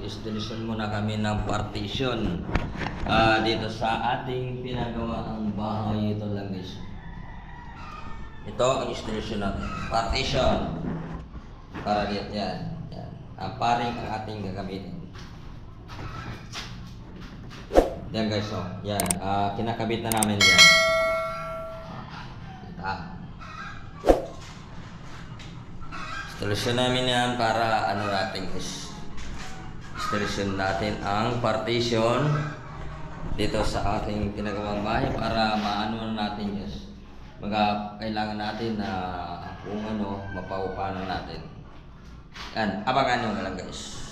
mag-installation muna kami ng partition dito sa ating pinagawaang bahay. Ito lang guys. Ito ang installation natin. Partition. Para dito yan. Ang paring ang ating gagamitin. Yan guys, oh. Yan. Kinakabit na namin yan. Installation namin yan para ano natin guys. Installation natin ang partition dito sa ating ginagawang bahay para maano na natin guys. Kailangan natin na kung ano, mapaupanan natin. Yan, abangan nyo na lang guys.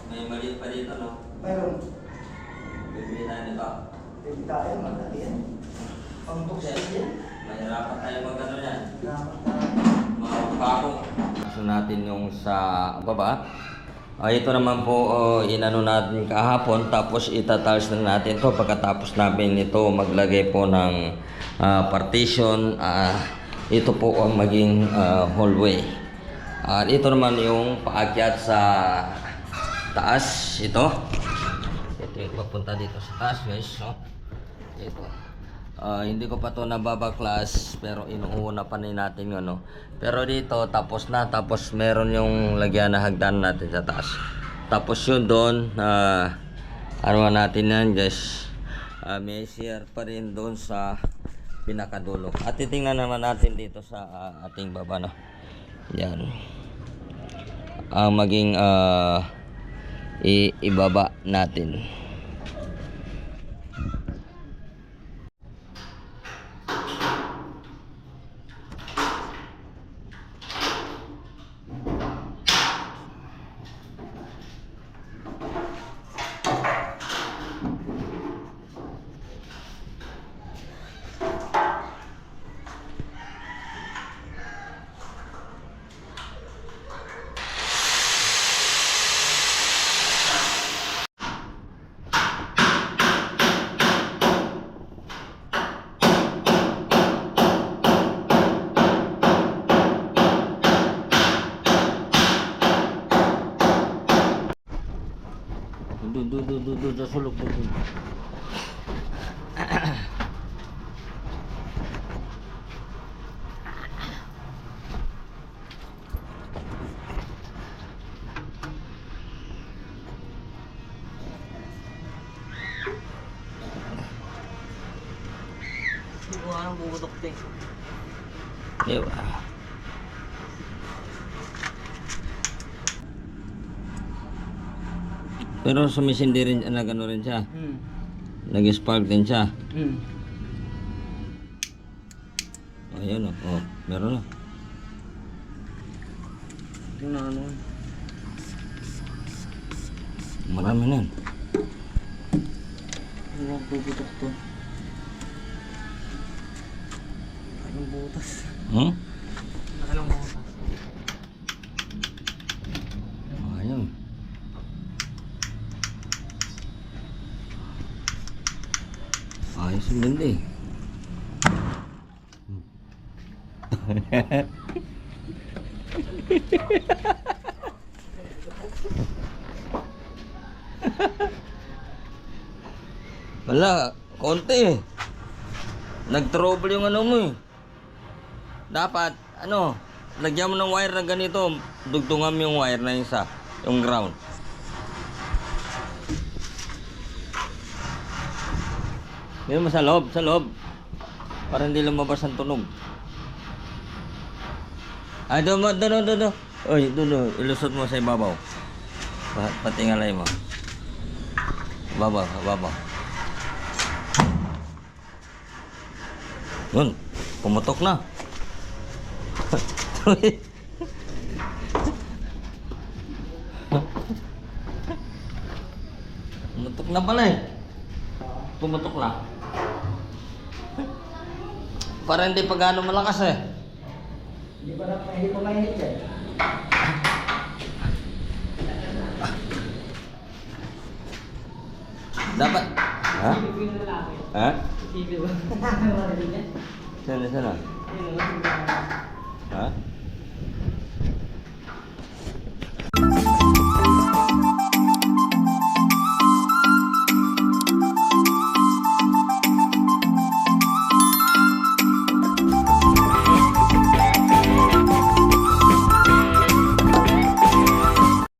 May maliit pa dito, no? Mayroon. Bibilihan nito. Hindi tayo, madali yan. Pang-buksan yan. Mahirapan tayo mag-ano yan. Dapat tayo. Mapapako. Gusto natin yung sa baba. Ito naman po, inano natin kahapon. Tapos itatiles na natin to. Pagkatapos namin ito maglagay po ng partition. Ito po ang maging hallway. Ito naman yung paakyat sa taas. Ito yung papunta dito sa taas guys. So, ito. Hindi ko pa to nababaklas pero inuuna pa rin natin yun, no? Pero dito tapos na, tapos meron yung lagyan na hagdan natin sa taas. Tapos yun doon ano natin yan guys, may share pa rin doon sa pinakadulo. At titingnan naman natin dito sa ating baba, no? Yan ang maging ibaba natin. Doon sulok doon. Hindi ko anong bubutok din. Diba? Pero sumisindi rin, nagano rin siya. Nag-spark din siya. Ayun, oh, meron na. Tingnan ano. Marami na. Huwag bubutok to. Anong butas? Nakalang butas. Ayun. Ayos yung ganda eh. Wala, konti. Nag-trouble yung ano mo eh. Dapat, ano, lagyan mo ng wire na ganito. Dugtungan mo yung wire na isa, yung ground. Yun mo sa loob, sa loob. Para hindi lumabas ang tunog. Ay, doon mo, doon. Uy, doon. Ilusot mo sa ibabaw. Pati ngalay mo. Babaw. Yun, pumutok na. Pumutok na pala eh. Pumutok na. Para hindi pa gaano malakas eh. Hindi pa mainit yan. Dapat. Ha? Ha? Hindi ba? Sana. Ha?